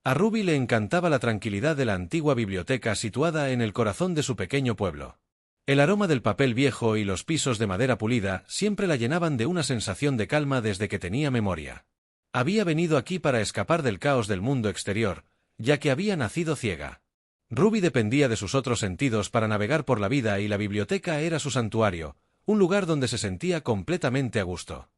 A Ruby le encantaba la tranquilidad de la antigua biblioteca situada en el corazón de su pequeño pueblo. El aroma del papel viejo y los pisos de madera pulida siempre la llenaban de una sensación de calma desde que tenía memoria. Había venido aquí para escapar del caos del mundo exterior, ya que había nacido ciega. Ruby dependía de sus otros sentidos para navegar por la vida y la biblioteca era su santuario, un lugar donde se sentía completamente a gusto.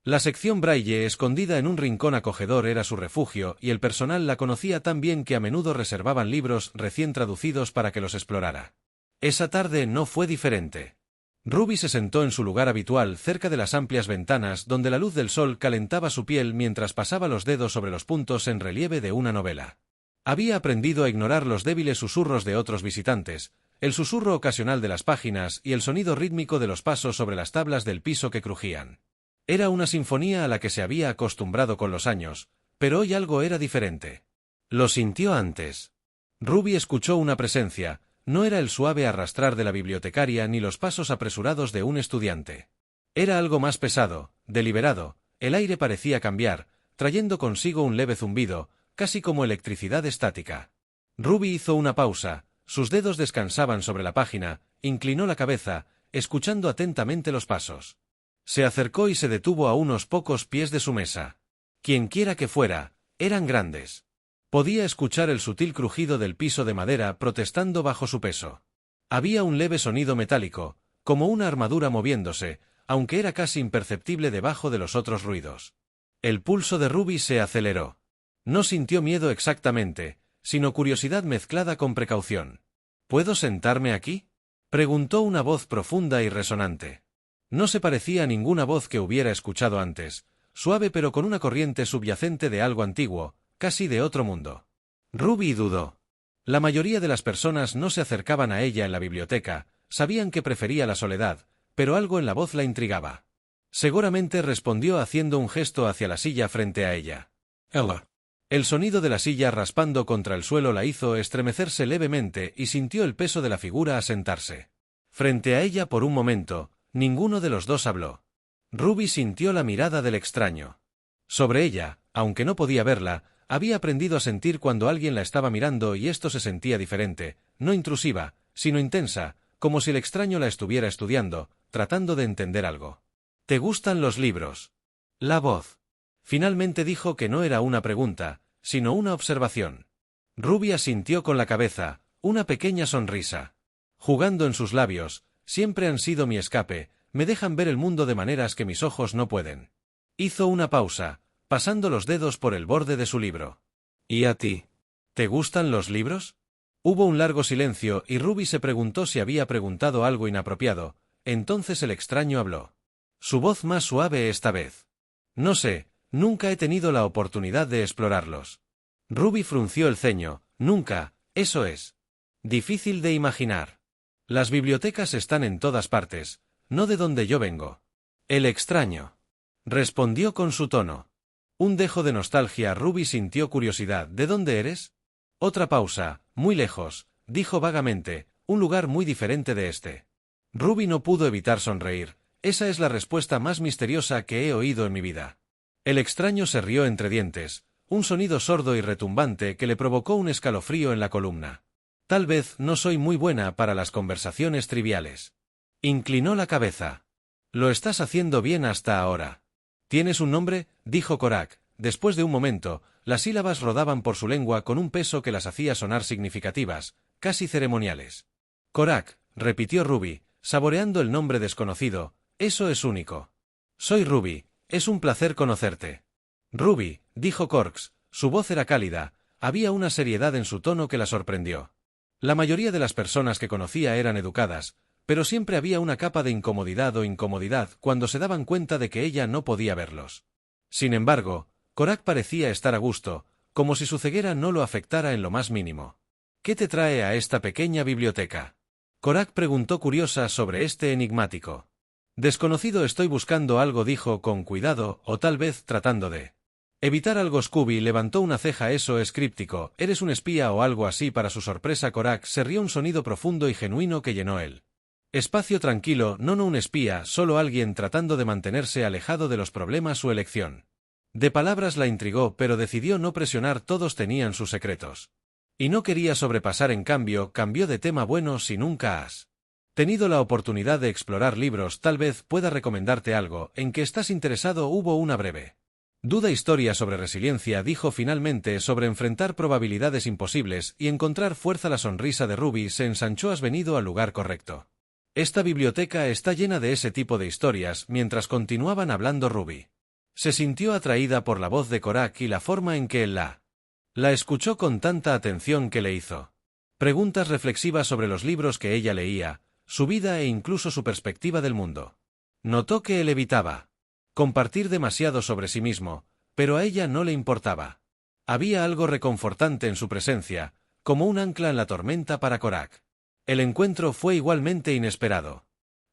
La sección Braille, escondida en un rincón acogedor, era su refugio y el personal la conocía tan bien que a menudo reservaban libros recién traducidos para que los explorara. Esa tarde no fue diferente. Ruby se sentó en su lugar habitual cerca de las amplias ventanas donde la luz del sol calentaba su piel mientras pasaba los dedos sobre los puntos en relieve de una novela. Había aprendido a ignorar los débiles susurros de otros visitantes, el susurro ocasional de las páginas y el sonido rítmico de los pasos sobre las tablas del piso que crujían. Era una sinfonía a la que se había acostumbrado con los años, pero hoy algo era diferente. Lo sintió antes. Ruby escuchó una presencia, no era el suave arrastrar de la bibliotecaria ni los pasos apresurados de un estudiante. Era algo más pesado, deliberado, el aire parecía cambiar, trayendo consigo un leve zumbido, casi como electricidad estática. Ruby hizo una pausa, sus dedos descansaban sobre la página, inclinó la cabeza, escuchando atentamente los pasos. Se acercó y se detuvo a unos pocos pies de su mesa. Quienquiera que fuera, eran grandes. Podía escuchar el sutil crujido del piso de madera protestando bajo su peso. Había un leve sonido metálico, como una armadura moviéndose, aunque era casi imperceptible debajo de los otros ruidos. El pulso de Ruby se aceleró. No sintió miedo exactamente, sino curiosidad mezclada con precaución. ¿Puedo sentarme aquí?, preguntó una voz profunda y resonante. No se parecía a ninguna voz que hubiera escuchado antes, suave pero con una corriente subyacente de algo antiguo, casi de otro mundo. Ruby dudó. La mayoría de las personas no se acercaban a ella en la biblioteca, sabían que prefería la soledad, pero algo en la voz la intrigaba. Seguramente respondió haciendo un gesto hacia la silla frente a ella. Ella. El sonido de la silla raspando contra el suelo la hizo estremecerse levemente y sintió el peso de la figura a sentarse. Frente a ella por un momento, ninguno de los dos habló. Ruby sintió la mirada del extraño. Sobre ella, aunque no podía verla, había aprendido a sentir cuando alguien la estaba mirando y esto se sentía diferente, no intrusiva, sino intensa, como si el extraño la estuviera estudiando, tratando de entender algo. ¿Te gustan los libros? La voz. Finalmente dijo que no era una pregunta, sino una observación. Ruby asintió con la cabeza, una pequeña sonrisa. Jugando en sus labios, siempre han sido mi escape, me dejan ver el mundo de maneras que mis ojos no pueden. Hizo una pausa, pasando los dedos por el borde de su libro. ¿Y a ti? ¿Te gustan los libros? Hubo un largo silencio y Ruby se preguntó si había preguntado algo inapropiado, entonces el extraño habló. Su voz más suave esta vez. No sé, nunca he tenido la oportunidad de explorarlos. Ruby frunció el ceño, nunca, eso es. Difícil de imaginar. Las bibliotecas están en todas partes, no de donde yo vengo. El extraño. Respondió con su tono. Un dejo de nostalgia. Ruby sintió curiosidad. ¿De dónde eres? Otra pausa, muy lejos, dijo vagamente, un lugar muy diferente de este. Ruby no pudo evitar sonreír. Esa es la respuesta más misteriosa que he oído en mi vida. El extraño se rió entre dientes, un sonido sordo y retumbante que le provocó un escalofrío en la columna. Tal vez no soy muy buena para las conversaciones triviales. Inclinó la cabeza. Lo estás haciendo bien hasta ahora. ¿Tienes un nombre?, dijo Korak. Después de un momento, las sílabas rodaban por su lengua con un peso que las hacía sonar significativas, casi ceremoniales. Korak, repitió Ruby, saboreando el nombre desconocido, eso es único. Soy Ruby, es un placer conocerte. Ruby, dijo Corks, su voz era cálida, había una seriedad en su tono que la sorprendió. La mayoría de las personas que conocía eran educadas, pero siempre había una capa de incomodidad o incomodidad cuando se daban cuenta de que ella no podía verlos. Sin embargo, Korak parecía estar a gusto, como si su ceguera no lo afectara en lo más mínimo. ¿Qué te trae a esta pequeña biblioteca? Korak preguntó curiosa sobre este enigmático. Desconocido, estoy buscando algo, dijo con cuidado, o tal vez tratando de evitar algo. Scooby levantó una ceja. Eso es críptico, ¿eres un espía o algo así? Para su sorpresa, Korak se rió un sonido profundo y genuino que llenó el espacio. Tranquilo, no un espía, solo alguien tratando de mantenerse alejado de los problemas. Su elección. De palabras la intrigó, pero decidió no presionar, todos tenían sus secretos. Y no quería sobrepasar, en cambio, cambió de tema. Bueno, si nunca has tenido la oportunidad de explorar libros, tal vez pueda recomendarte algo en que estás interesado. Hubo una breve duda. Historia sobre resiliencia, dijo finalmente, sobre enfrentar probabilidades imposibles y encontrar fuerza. La sonrisa de Ruby se ensanchó. Has venido al lugar correcto. Esta biblioteca está llena de ese tipo de historias. Mientras continuaban hablando, Ruby se sintió atraída por la voz de Korak y la forma en que él la escuchó con tanta atención que le hizo preguntas reflexivas sobre los libros que ella leía, su vida e incluso su perspectiva del mundo. Notó que él evitaba compartir demasiado sobre sí mismo, pero a ella no le importaba. Había algo reconfortante en su presencia, como un ancla en la tormenta para Korak. El encuentro fue igualmente inesperado.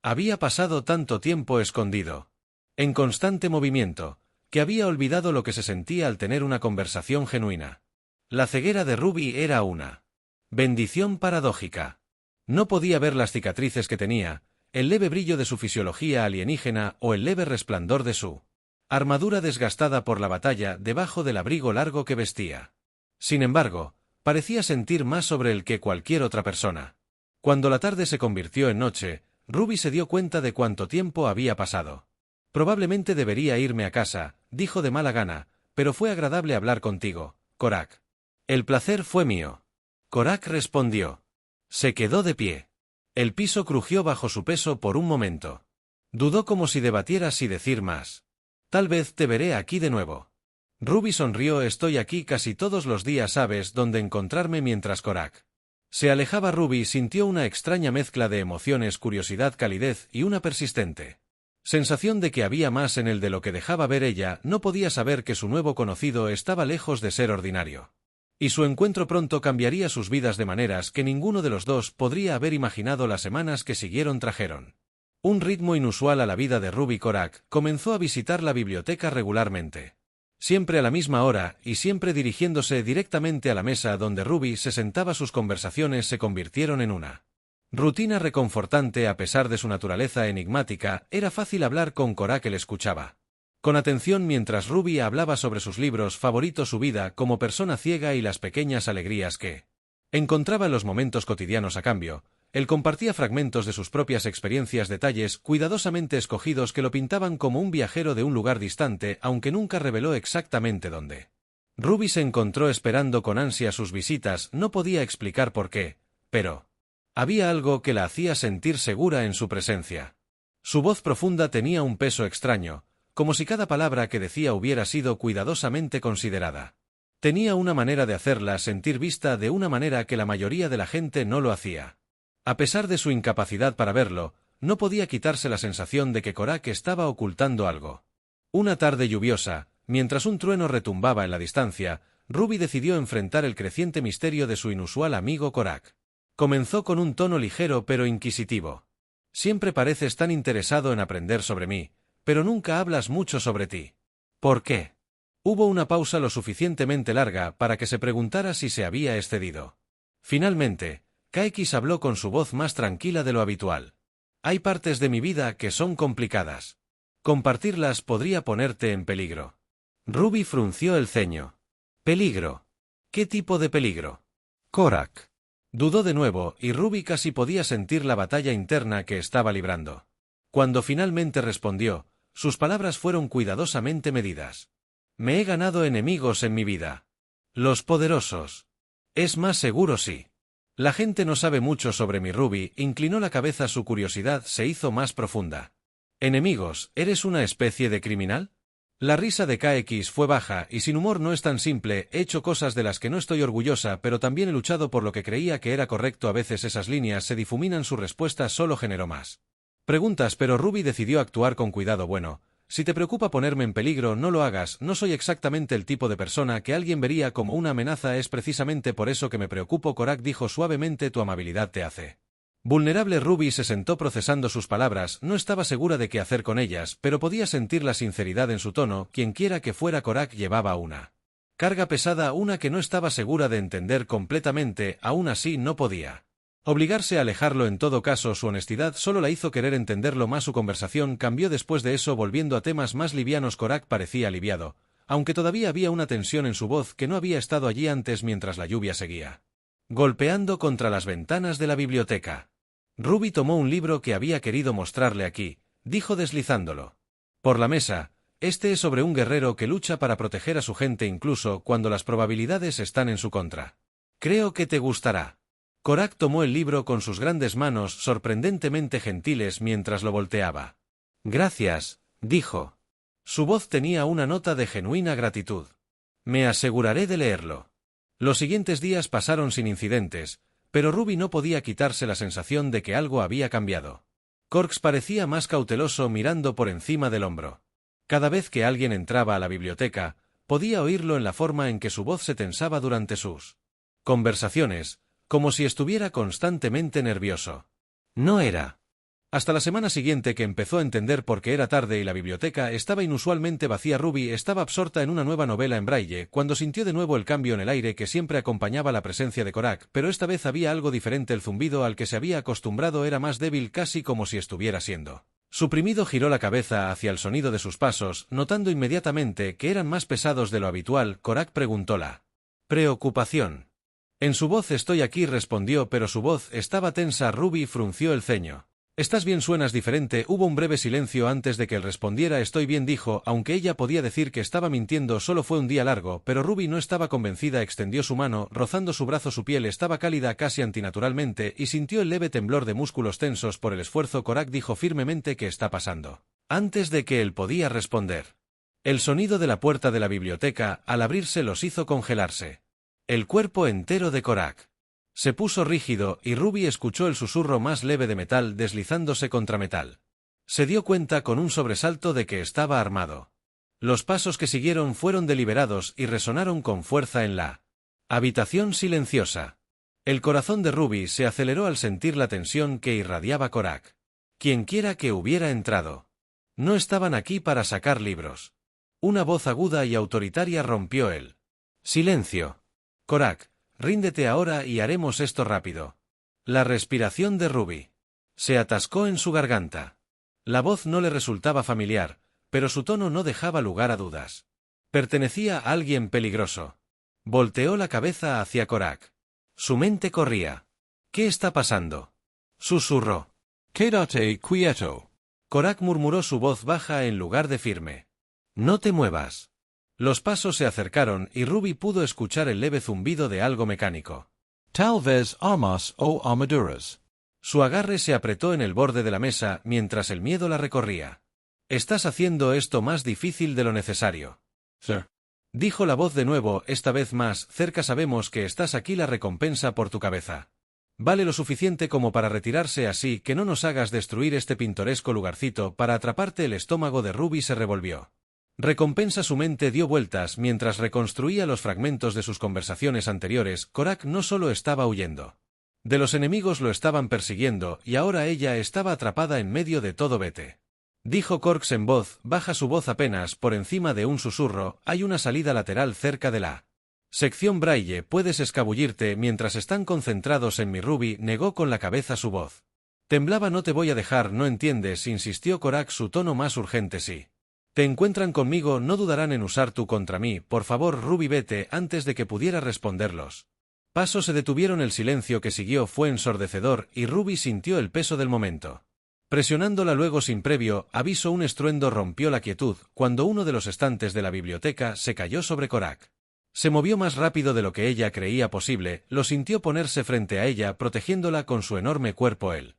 Había pasado tanto tiempo escondido, en constante movimiento, que había olvidado lo que se sentía al tener una conversación genuina. La ceguera de Ruby era una bendición paradójica. No podía ver las cicatrices que tenía, el leve brillo de su fisiología alienígena o el leve resplandor de su armadura desgastada por la batalla debajo del abrigo largo que vestía. Sin embargo, parecía sentir más sobre él que cualquier otra persona. Cuando la tarde se convirtió en noche, Ruby se dio cuenta de cuánto tiempo había pasado. Probablemente debería irme a casa, dijo de mala gana, pero fue agradable hablar contigo, Korak. El placer fue mío. Korak respondió. Se quedó de pie. El piso crujió bajo su peso por un momento. Dudó, como si debatiera si decir más. Tal vez te veré aquí de nuevo. Ruby sonrió. Estoy aquí casi todos los días, sabes dónde encontrarme. Mientras Korak se alejaba, Ruby sintió una extraña mezcla de emociones: curiosidad, calidez y una persistente sensación de que había más en él de lo que dejaba ver. Ella no podía saber que su nuevo conocido estaba lejos de ser ordinario. Y su encuentro pronto cambiaría sus vidas de maneras que ninguno de los dos podría haber imaginado. Las semanas que siguieron trajeron un ritmo inusual a la vida de Ruby. Korak comenzó a visitar la biblioteca regularmente. Siempre a la misma hora, y siempre dirigiéndose directamente a la mesa donde Ruby se sentaba. Sus conversaciones se convirtieron en una rutina reconfortante. A pesar de su naturaleza enigmática, era fácil hablar con Korak. Él escuchaba con atención mientras Ruby hablaba sobre sus libros favoritos, su vida como persona ciega y las pequeñas alegrías que encontraba en los momentos cotidianos. A cambio, él compartía fragmentos de sus propias experiencias, detalles cuidadosamente escogidos que lo pintaban como un viajero de un lugar distante, aunque nunca reveló exactamente dónde. Ruby se encontró esperando con ansia sus visitas. No podía explicar por qué, pero había algo que la hacía sentir segura en su presencia. Su voz profunda tenía un peso extraño, como si cada palabra que decía hubiera sido cuidadosamente considerada. Tenía una manera de hacerla sentir vista de una manera que la mayoría de la gente no lo hacía. A pesar de su incapacidad para verlo, no podía quitarse la sensación de que Korak estaba ocultando algo. Una tarde lluviosa, mientras un trueno retumbaba en la distancia, Ruby decidió enfrentar el creciente misterio de su inusual amigo Korak. Comenzó con un tono ligero pero inquisitivo. Siempre pareces tan interesado en aprender sobre mí, pero nunca hablas mucho sobre ti. ¿Por qué? Hubo una pausa lo suficientemente larga para que se preguntara si se había excedido. Finalmente, KX habló con su voz más tranquila de lo habitual. Hay partes de mi vida que son complicadas. Compartirlas podría ponerte en peligro. Ruby frunció el ceño. ¿Peligro? ¿Qué tipo de peligro? Korak dudó de nuevo, y Ruby casi podía sentir la batalla interna que estaba librando. Cuando finalmente respondió, sus palabras fueron cuidadosamente medidas. Me he ganado enemigos en mi vida. Los poderosos. Es más seguro sí. La gente no sabe mucho sobre mi. Ruby inclinó la cabeza. Su curiosidad se hizo más profunda. ¿Enemigos? ¿Eres una especie de criminal? La risa de KX fue baja y sin humor. No es tan simple. He hecho cosas de las que no estoy orgullosa, pero también he luchado por lo que creía que era correcto. A veces esas líneas se difuminan. Su respuesta solo generó más preguntas, pero Ruby decidió actuar con cuidado. Bueno, si te preocupa ponerme en peligro, no lo hagas. No soy exactamente el tipo de persona que alguien vería como una amenaza. Es precisamente por eso que me preocupo. Korak dijo suavemente. Tu amabilidad te hace vulnerable. Ruby se sentó procesando sus palabras. No estaba segura de qué hacer con ellas, pero podía sentir la sinceridad en su tono. Quienquiera que fuera Korak llevaba una carga pesada, una que no estaba segura de entender completamente. Aún así no podía obligarse a alejarlo. En todo caso, su honestidad solo la hizo querer entenderlo más. Su conversación cambió después de eso, volviendo a temas más livianos. Korak parecía aliviado, aunque todavía había una tensión en su voz que no había estado allí antes mientras la lluvia seguía golpeando contra las ventanas de la biblioteca. Ruby tomó un libro que había querido mostrarle aquí, dijo deslizándolo por la mesa. Este es sobre un guerrero que lucha para proteger a su gente incluso cuando las probabilidades están en su contra. Creo que te gustará. Korak tomó el libro con sus grandes manos sorprendentemente gentiles mientras lo volteaba. Gracias, dijo. Su voz tenía una nota de genuina gratitud. Me aseguraré de leerlo. Los siguientes días pasaron sin incidentes, pero Ruby no podía quitarse la sensación de que algo había cambiado. Corks parecía más cauteloso mirando por encima del hombro. Cada vez que alguien entraba a la biblioteca, podía oírlo en la forma en que su voz se tensaba durante sus conversaciones, como si estuviera constantemente nervioso. No era. Hasta la semana siguiente que empezó a entender por qué era tarde y la biblioteca estaba inusualmente vacía. Ruby estaba absorta en una nueva novela en braille cuando sintió de nuevo el cambio en el aire que siempre acompañaba la presencia de Korak, pero esta vez había algo diferente. El zumbido al que se había acostumbrado era más débil, casi como si estuviera siendo suprimido. Giró la cabeza hacia el sonido de sus pasos, notando inmediatamente que eran más pesados de lo habitual. Korak preguntó la preocupación. En su voz estoy aquí, respondió, pero su voz estaba tensa. Ruby frunció el ceño. ¿Estás bien? Suenas diferente. Hubo un breve silencio antes de que él respondiera. Estoy bien, dijo, aunque ella podía decir que estaba mintiendo. Solo fue un día largo, pero Ruby no estaba convencida. Extendió su mano, rozando su brazo. Su piel estaba cálida casi antinaturalmente, y sintió el leve temblor de músculos tensos por el esfuerzo. Korak dijo firmemente: ¿qué está pasando? Antes de que él podía responder. El sonido de la puerta de la biblioteca, al abrirse, los hizo congelarse. El cuerpo entero de Korak se puso rígido y Ruby escuchó el susurro más leve de metal deslizándose contra metal. Se dio cuenta con un sobresalto de que estaba armado. Los pasos que siguieron fueron deliberados y resonaron con fuerza en la habitación silenciosa. El corazón de Ruby se aceleró al sentir la tensión que irradiaba Korak. Quienquiera que hubiera entrado. No estaban aquí para sacar libros. Una voz aguda y autoritaria rompió el silencio. Korak, ríndete ahora y haremos esto rápido. La respiración de Ruby se atascó en su garganta. La voz no le resultaba familiar, pero su tono no dejaba lugar a dudas. Pertenecía a alguien peligroso. Volteó la cabeza hacia Korak. Su mente corría. ¿Qué está pasando? Susurró. Quédate quieto. Korak murmuró, su voz baja en lugar de firme. No te muevas. Los pasos se acercaron y Ruby pudo escuchar el leve zumbido de algo mecánico. Tal vez armas o armaduras. Su agarre se apretó en el borde de la mesa mientras el miedo la recorría. Estás haciendo esto más difícil de lo necesario. Sir. Dijo la voz de nuevo, esta vez más cerca. Sabemos que estás aquí. La recompensa por tu cabeza vale lo suficiente como para retirarse, así que no nos hagas destruir este pintoresco lugarcito para atraparte. El estómago de Ruby se revolvió. Recompensa. Su mente dio vueltas mientras reconstruía los fragmentos de sus conversaciones anteriores. Korak no solo estaba huyendo de los enemigos, lo estaban persiguiendo, y ahora ella estaba atrapada en medio de todo. Vete, dijo Corks en voz baja, su voz apenas por encima de un susurro. Hay una salida lateral cerca de la sección braille. Puedes escabullirte mientras están concentrados en mi. Ruby negó con la cabeza, su voz temblaba. No te voy a dejar. No entiendes, insistió Korak, su tono más urgente. Sí. Te encuentran conmigo, no dudarán en usar tú contra mí. Por favor, Ruby, vete. Antes de que pudiera responderlos. Pasos se detuvieron. El silencio que siguió fue ensordecedor y Ruby sintió el peso del momento. Presionándola luego sin previo aviso, un estruendo rompió la quietud cuando uno de los estantes de la biblioteca se cayó sobre Korak. Se movió más rápido de lo que ella creía posible, lo sintió ponerse frente a ella protegiéndola con su enorme cuerpo. El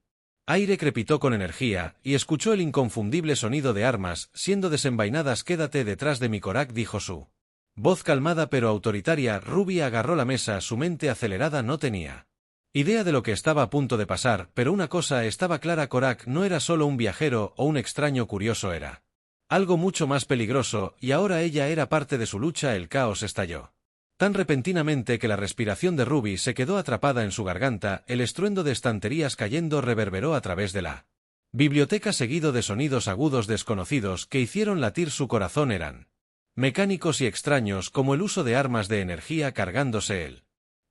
aire crepitó con energía, y escuchó el inconfundible sonido de armas siendo desenvainadas. Quédate detrás de mi, Korak, dijo su voz calmada pero autoritaria. Ruby agarró la mesa, su mente acelerada no tenía idea de lo que estaba a punto de pasar, pero una cosa estaba clara: Korak no era solo un viajero o un extraño curioso, era algo mucho más peligroso, y ahora ella era parte de su lucha. El caos estalló tan repentinamente que la respiración de Ruby se quedó atrapada en su garganta. El estruendo de estanterías cayendo reverberó a través de la biblioteca, seguido de sonidos agudos desconocidos que hicieron latir su corazón. Eran mecánicos y extraños, como el uso de armas de energía cargándose el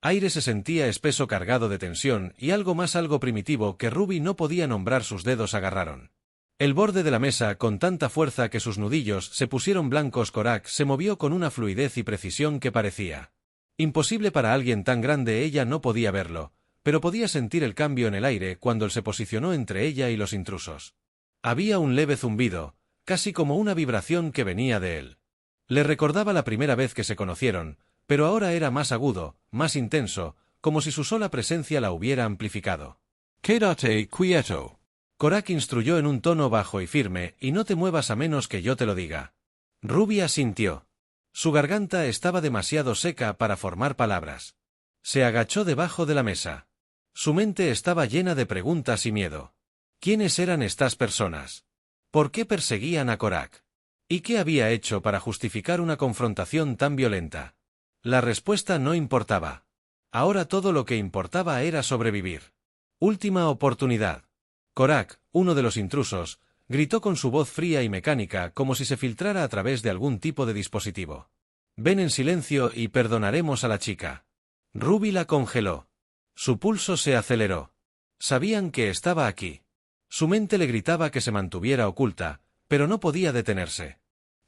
aire. Se sentía espeso, cargado de tensión y algo más, algo primitivo que Ruby no podía nombrar. Sus dedos agarraron El borde de la mesa, con tanta fuerza que sus nudillos se pusieron blancos, Korak se movió con una fluidez y precisión que parecía imposible para alguien tan grande. Ella no podía verlo, pero podía sentir el cambio en el aire cuando él se posicionó entre ella y los intrusos. Había un leve zumbido, casi como una vibración que venía de él. Le recordaba la primera vez que se conocieron, pero ahora era más agudo, más intenso, como si su sola presencia la hubiera amplificado. Quédate quieto. Korak instruyó en un tono bajo y firme, y no te muevas a menos que yo te lo diga. Ruby asintió. Su garganta estaba demasiado seca para formar palabras. Se agachó debajo de la mesa. Su mente estaba llena de preguntas y miedo. ¿Quiénes eran estas personas? ¿Por qué perseguían a Korak? ¿Y qué había hecho para justificar una confrontación tan violenta? La respuesta no importaba. Ahora todo lo que importaba era sobrevivir. Última oportunidad. Korak, uno de los intrusos, gritó con su voz fría y mecánica como si se filtrara a través de algún tipo de dispositivo. Ven en silencio y perdonaremos a la chica. Ruby la congeló. Su pulso se aceleró. Sabían que estaba aquí. Su mente le gritaba que se mantuviera oculta, pero no podía detenerse.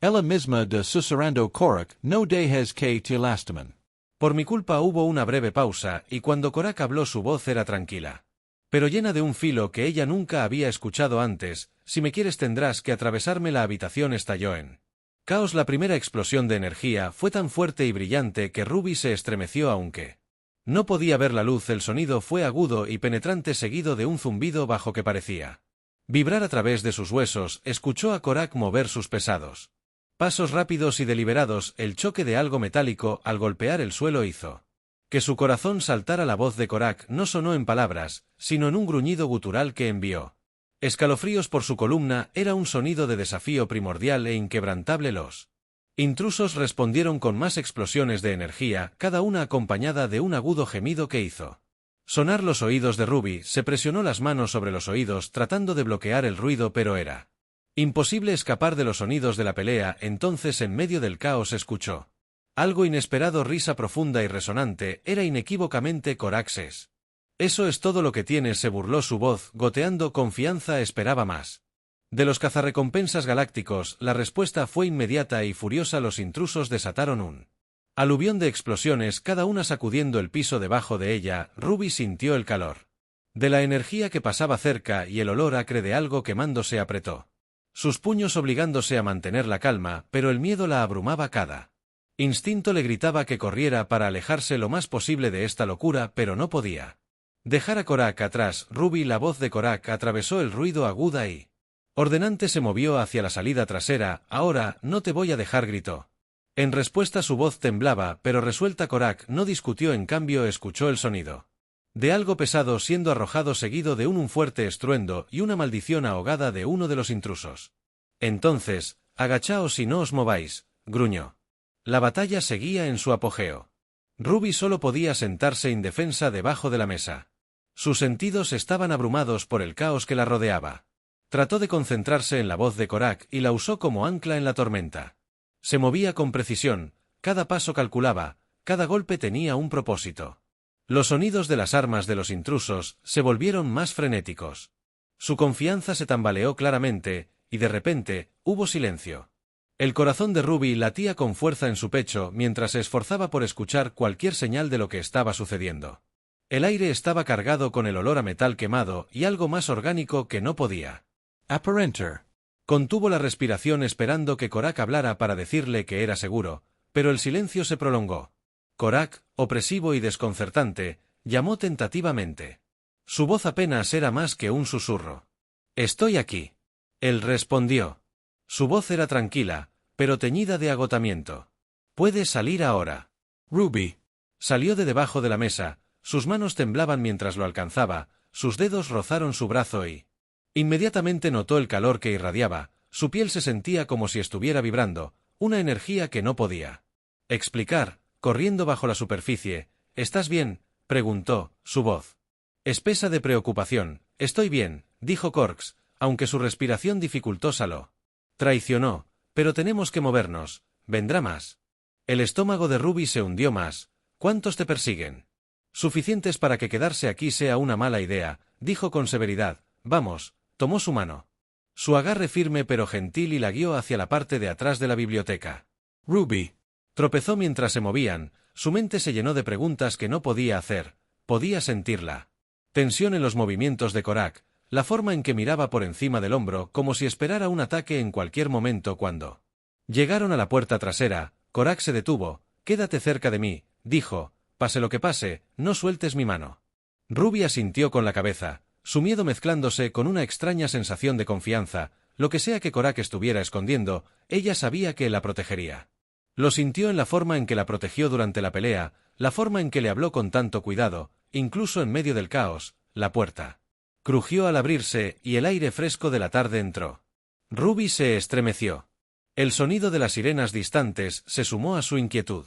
Ella misma de susurrando Korak no dejes que te lastimen. Por mi culpa hubo una breve pausa, y cuando Korak habló su voz era tranquila, pero llena de un filo que ella nunca había escuchado antes. Si me quieres tendrás que atravesarme. La habitación estalló en caos. La primera explosión de energía fue tan fuerte y brillante que Ruby se estremeció aunque no podía ver la luz. El sonido fue agudo y penetrante, seguido de un zumbido bajo que parecía vibrar a través de sus huesos. Escuchó a Korak mover sus pesados pasos rápidos y deliberados. El choque de algo metálico al golpear el suelo hizo que su corazón saltara. La voz de Korak no sonó en palabras, sino en un gruñido gutural que envió escalofríos por su columna. Era un sonido de desafío primordial e inquebrantable. Los intrusos respondieron con más explosiones de energía, cada una acompañada de un agudo gemido que hizo sonar los oídos de Ruby. Se presionó las manos sobre los oídos tratando de bloquear el ruido, pero era imposible escapar de los sonidos de la pelea. Entonces, en medio del caos, escuchó algo inesperado, risa profunda y resonante. Era inequívocamente Korak's. Eso es todo lo que tienes, se burló su voz, goteando confianza. Esperaba más de los cazarrecompensas galácticos. La respuesta fue inmediata y furiosa. Los intrusos desataron un aluvión de explosiones, cada una sacudiendo el piso debajo de ella. Ruby sintió el calor de la energía que pasaba cerca y el olor acre de algo quemándose. Apretó sus puños obligándose a mantener la calma, pero el miedo la abrumaba. Cada instinto le gritaba que corriera para alejarse lo más posible de esta locura, pero no podía dejar a Korak atrás. Ruby, la voz de Korak atravesó el ruido aguda y ordenante. Se movió hacia la salida trasera. Ahora, no te voy a dejar, gritó. En respuesta su voz temblaba, pero resuelta. Korak no discutió, en cambio escuchó el sonido de algo pesado siendo arrojado, seguido de un fuerte estruendo y una maldición ahogada de uno de los intrusos. Entonces, agachaos y no os mováis, gruñó. La batalla seguía en su apogeo. Ruby solo podía sentarse indefensa debajo de la mesa. Sus sentidos estaban abrumados por el caos que la rodeaba. Trató de concentrarse en la voz de Korak y la usó como ancla en la tormenta. Se movía con precisión, cada paso calculaba, cada golpe tenía un propósito. Los sonidos de las armas de los intrusos se volvieron más frenéticos. Su confianza se tambaleó claramente, y de repente, hubo silencio. El corazón de Ruby latía con fuerza en su pecho mientras se esforzaba por escuchar cualquier señal de lo que estaba sucediendo. El aire estaba cargado con el olor a metal quemado y algo más orgánico que no podía aparentar. Contuvo la respiración esperando que Korak hablara para decirle que era seguro, pero el silencio se prolongó. Korak, opresivo y desconcertante, llamó tentativamente. Su voz apenas era más que un susurro. «Estoy aquí». Él respondió. Su voz era tranquila, pero teñida de agotamiento. «Puedes salir ahora». Ruby salió de debajo de la mesa, sus manos temblaban mientras lo alcanzaba, sus dedos rozaron su brazo y inmediatamente notó el calor que irradiaba. Su piel se sentía como si estuviera vibrando, una energía que no podía explicar, corriendo bajo la superficie. «¿Estás bien?», preguntó, su voz espesa de preocupación. «Estoy bien», dijo Korx, aunque su respiración dificultósalo. «Traicionó, pero tenemos que movernos, vendrá más». El estómago de Ruby se hundió más. «¿Cuántos te persiguen?». «Suficientes para que quedarse aquí sea una mala idea», dijo con severidad. «Vamos». Tomó su mano. Su agarre firme pero gentil y la guió hacia la parte de atrás de la biblioteca. Ruby. Tropezó mientras se movían, su mente se llenó de preguntas que no podía hacer, podía sentirla. Tensión en los movimientos de Korak, la forma en que miraba por encima del hombro como si esperara un ataque en cualquier momento cuando llegaron a la puerta trasera. Korak se detuvo. «Quédate cerca de mí», dijo, «pase lo que pase, no sueltes mi mano». Ruby asintió con la cabeza, su miedo mezclándose con una extraña sensación de confianza. Lo que sea que Korak estuviera escondiendo, ella sabía que la protegería. Lo sintió en la forma en que la protegió durante la pelea, la forma en que le habló con tanto cuidado, incluso en medio del caos. La puerta crujió al abrirse y el aire fresco de la tarde entró. Ruby se estremeció. El sonido de las sirenas distantes se sumó a su inquietud.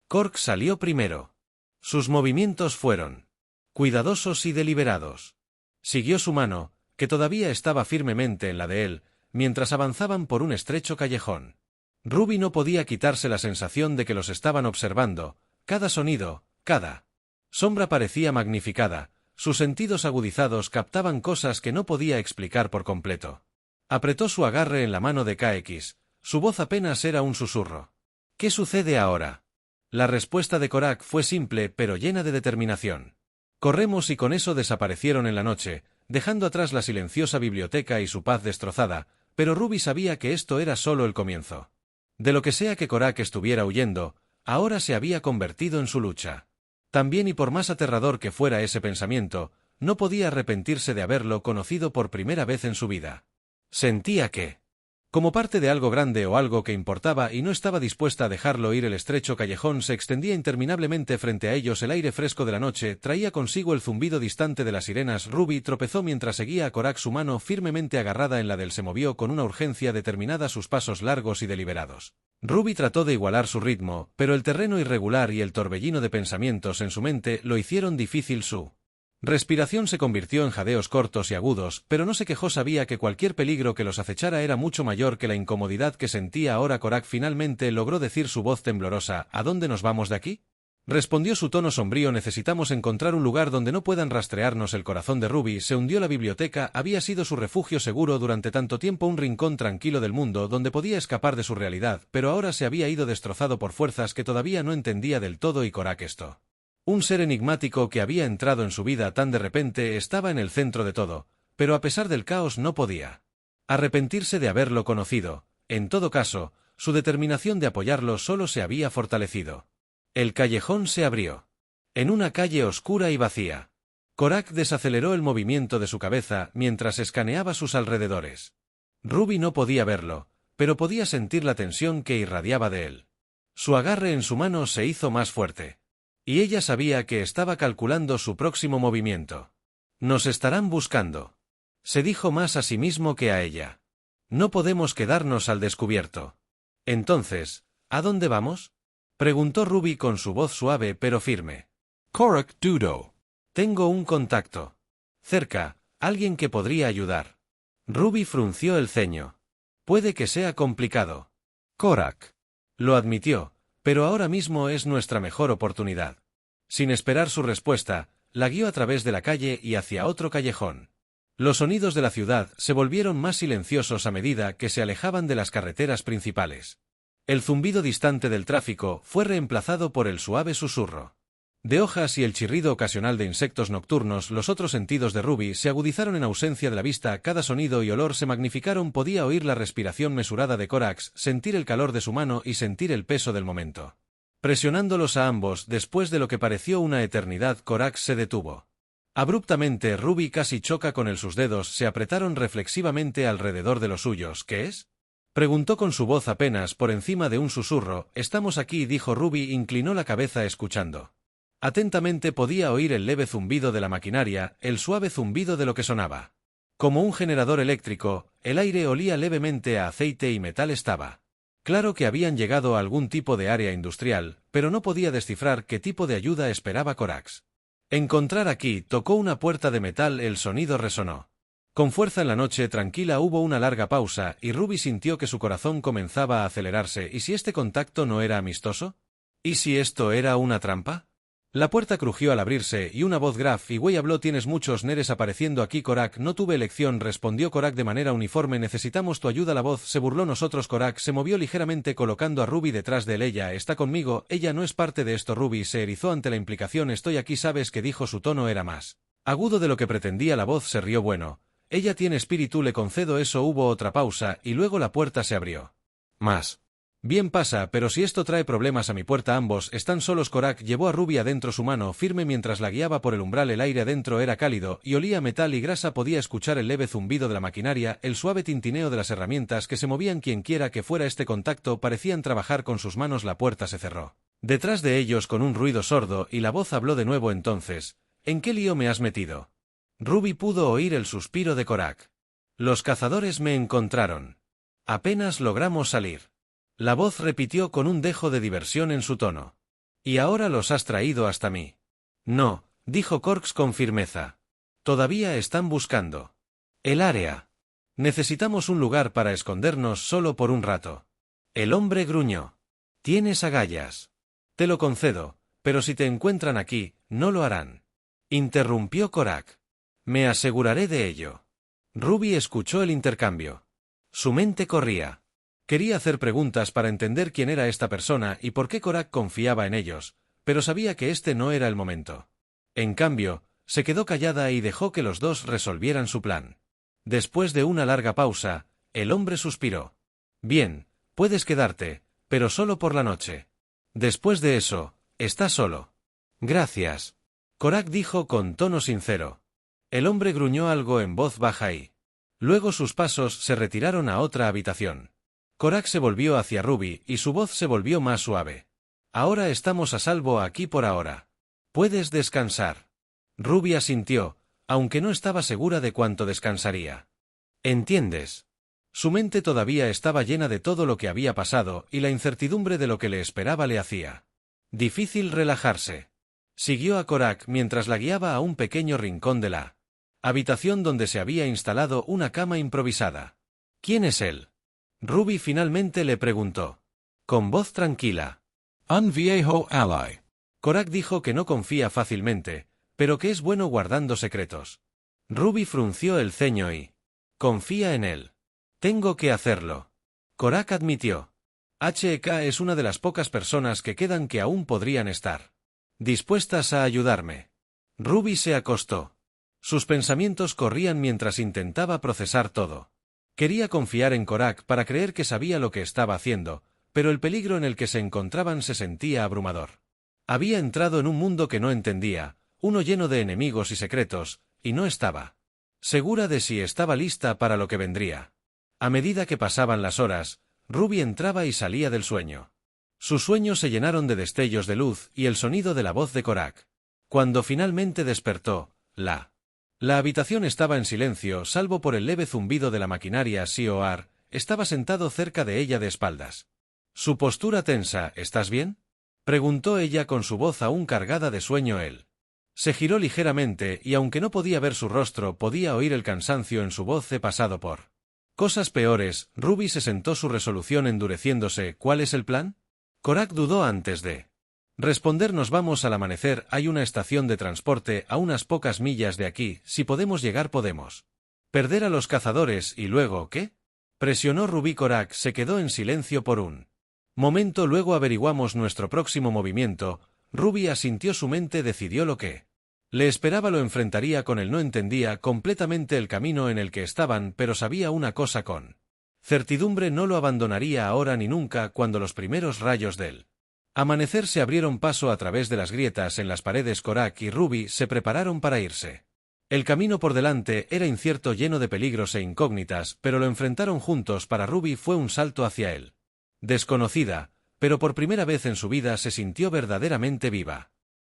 Cork salió primero. Sus movimientos fueron cuidadosos y deliberados. Siguió su mano, que todavía estaba firmemente en la de él, mientras avanzaban por un estrecho callejón. Ruby no podía quitarse la sensación de que los estaban observando. Cada sonido, cada sombra parecía magnificada. Sus sentidos agudizados captaban cosas que no podía explicar por completo. Apretó su agarre en la mano de KX. Su voz apenas era un susurro. «¿Qué sucede ahora?» La respuesta de Korak fue simple pero llena de determinación. «Corremos», y con eso desaparecieron en la noche, dejando atrás la silenciosa biblioteca y su paz destrozada, pero Ruby sabía que esto era solo el comienzo. De lo que sea que Korak estuviera huyendo, ahora se había convertido en su lucha. También, y por más aterrador que fuera ese pensamiento, no podía arrepentirse de haberlo conocido por primera vez en su vida. Sentía que, como parte de algo grande o algo que importaba, y no estaba dispuesta a dejarlo ir. El estrecho callejón se extendía interminablemente frente a ellos. El aire fresco de la noche traía consigo el zumbido distante de las sirenas. Ruby tropezó mientras seguía a Korak, su mano firmemente agarrada en la de él. Se movió con una urgencia determinada, sus pasos largos y deliberados. Ruby trató de igualar su ritmo, pero el terreno irregular y el torbellino de pensamientos en su mente lo hicieron difícil. Su respiración se convirtió en jadeos cortos y agudos, pero no se quejó. Sabía que cualquier peligro que los acechara era mucho mayor que la incomodidad que sentía ahora. Korak finalmente logró decir, su voz temblorosa: «¿A dónde nos vamos de aquí?». Respondió su tono sombrío: «Necesitamos encontrar un lugar donde no puedan rastrearnos». El corazón de Ruby se hundió. La biblioteca había sido su refugio seguro durante tanto tiempo, un rincón tranquilo del mundo donde podía escapar de su realidad, pero ahora se había ido destrozado por fuerzas que todavía no entendía del todo. Y Korak, esto, un ser enigmático que había entrado en su vida tan de repente, estaba en el centro de todo, pero a pesar del caos no podía arrepentirse de haberlo conocido. En todo caso, su determinación de apoyarlo solo se había fortalecido. El callejón se abrió. En una calle oscura y vacía. Korak desaceleró el movimiento de su cabeza mientras escaneaba sus alrededores. Ruby no podía verlo, pero podía sentir la tensión que irradiaba de él. Su agarre en su mano se hizo más fuerte. Y ella sabía que estaba calculando su próximo movimiento. «Nos estarán buscando», se dijo más a sí mismo que a ella. «No podemos quedarnos al descubierto». «Entonces, ¿a dónde vamos?», preguntó Ruby con su voz suave pero firme. Korak dudó. «Tengo un contacto cerca, alguien que podría ayudar». Ruby frunció el ceño. «Puede que sea complicado». Korak lo admitió, «pero ahora mismo es nuestra mejor oportunidad». Sin esperar su respuesta, la guió a través de la calle y hacia otro callejón. Los sonidos de la ciudad se volvieron más silenciosos a medida que se alejaban de las carreteras principales. El zumbido distante del tráfico fue reemplazado por el suave susurro de hojas y el chirrido ocasional de insectos nocturnos. Los otros sentidos de Ruby se agudizaron en ausencia de la vista. Cada sonido y olor se magnificaron. Podía oír la respiración mesurada de Korak, sentir el calor de su mano y sentir el peso del momento presionándolos a ambos. Después de lo que pareció una eternidad, Korak se detuvo. Abruptamente Ruby casi choca con él. Sus dedos se apretaron reflexivamente alrededor de los suyos. «¿Qué es?», preguntó con su voz apenas por encima de un susurro. «Estamos aquí», dijo Ruby. Inclinó la cabeza escuchando. Atentamente podía oír el leve zumbido de la maquinaria, el suave zumbido de lo que sonaba como un generador eléctrico. El aire olía levemente a aceite y metal. Estaba claro que habían llegado a algún tipo de área industrial, pero no podía descifrar qué tipo de ayuda esperaba Korak. Encontrar aquí. Tocó una puerta de metal. El sonido resonó con fuerza en la noche tranquila. Hubo una larga pausa y Ruby sintió que su corazón comenzaba a acelerarse. ¿Y si este contacto no era amistoso? ¿Y si esto era una trampa? La puerta crujió al abrirse y una voz grave y güey habló: tienes muchos neres apareciendo aquí. Korak: no tuve elección, respondió Korak de manera uniforme. Necesitamos tu ayuda. La voz se burló. Nosotros. Korak se movió ligeramente colocando a Ruby detrás de él. Ella está conmigo, ella no es parte de esto. Ruby se erizó ante la implicación. Estoy aquí. ¿Sabes qué dijo? Su tono era más agudo de lo que pretendía. La voz se rió. Bueno, ella tiene espíritu, le concedo eso. Hubo otra pausa y luego la puerta se abrió. Más bien pasa, pero si esto trae problemas a mi puerta. Ambos están solos. Korak llevó a Ruby adentro, su mano firme mientras la guiaba por el umbral. El aire adentro era cálido y olía a metal y grasa. Podía escuchar el leve zumbido de la maquinaria, el suave tintineo de las herramientas que se movían. Quienquiera que fuera este contacto, parecían trabajar con sus manos. La puerta se cerró detrás de ellos con un ruido sordo y la voz habló de nuevo. Entonces, ¿en qué lío me has metido? Ruby pudo oír el suspiro de Korak. Los cazadores me encontraron. Apenas logramos salir. La voz repitió con un dejo de diversión en su tono. ¿Y ahora los has traído hasta mí? No, dijo Corks con firmeza. Todavía están buscando el área. Necesitamos un lugar para escondernos solo por un rato. El hombre gruñó. Tienes agallas. Te lo concedo, pero si te encuentran aquí, no lo harán. Interrumpió Korak. Me aseguraré de ello. Ruby escuchó el intercambio. Su mente corría. Quería hacer preguntas para entender quién era esta persona y por qué Korak confiaba en ellos, pero sabía que este no era el momento. En cambio, se quedó callada y dejó que los dos resolvieran su plan. Después de una larga pausa, el hombre suspiró. Bien, puedes quedarte, pero solo por la noche. Después de eso, estás solo. Gracias. Korak dijo con tono sincero. El hombre gruñó algo en voz baja y luego sus pasos se retiraron a otra habitación. Korak se volvió hacia Ruby y su voz se volvió más suave. Ahora estamos a salvo aquí por ahora. Puedes descansar. Ruby asintió, aunque no estaba segura de cuánto descansaría. ¿Entiendes? Su mente todavía estaba llena de todo lo que había pasado y la incertidumbre de lo que le esperaba le hacía difícil relajarse. Siguió a Korak mientras la guiaba a un pequeño rincón de la habitación donde se había instalado una cama improvisada. ¿Quién es él? Ruby finalmente le preguntó. Con voz tranquila. Un viejo ally. Korak dijo que no confía fácilmente, pero que es bueno guardando secretos. Ruby frunció el ceño y confía en él. Tengo que hacerlo. Korak admitió. HK es una de las pocas personas que quedan que aún podrían estar dispuestas a ayudarme. Ruby se acostó. Sus pensamientos corrían mientras intentaba procesar todo. Quería confiar en Korak para creer que sabía lo que estaba haciendo, pero el peligro en el que se encontraban se sentía abrumador. Había entrado en un mundo que no entendía, uno lleno de enemigos y secretos, y no estaba segura de si estaba lista para lo que vendría. A medida que pasaban las horas, Ruby entraba y salía del sueño. Sus sueños se llenaron de destellos de luz y el sonido de la voz de Korak. Cuando finalmente despertó, la habitación estaba en silencio, salvo por el leve zumbido de la maquinaria. Sioar estaba sentado cerca de ella de espaldas. Su postura tensa. ¿Estás bien?, preguntó ella con su voz aún cargada de sueño. Él se giró ligeramente y aunque no podía ver su rostro, podía oír el cansancio en su voz. He pasado por cosas peores. Ruby se sentó, su resolución endureciéndose. ¿Cuál es el plan? Korak dudó antes de responder. Nos vamos al amanecer. Hay una estación de transporte a unas pocas millas de aquí. Si podemos llegar, podemos perder a los cazadores. ¿Y luego qué?, presionó Ruby. Korak se quedó en silencio por un momento. Luego averiguamos nuestro próximo movimiento. Ruby asintió, su mente decidió lo que le esperaba. Lo enfrentaría con él. No entendía completamente el camino en el que estaban, pero sabía una cosa con certidumbre: no lo abandonaría ahora ni nunca. Cuando los primeros rayos del amanecer se abrieron paso a través de las grietas en las paredes, Korak y Ruby se prepararon para irse. El camino por delante era incierto, lleno de peligros e incógnitas, pero lo enfrentaron juntos. Para Ruby fue un salto hacia él desconocida, pero por primera vez en su vida se sintió verdaderamente viva.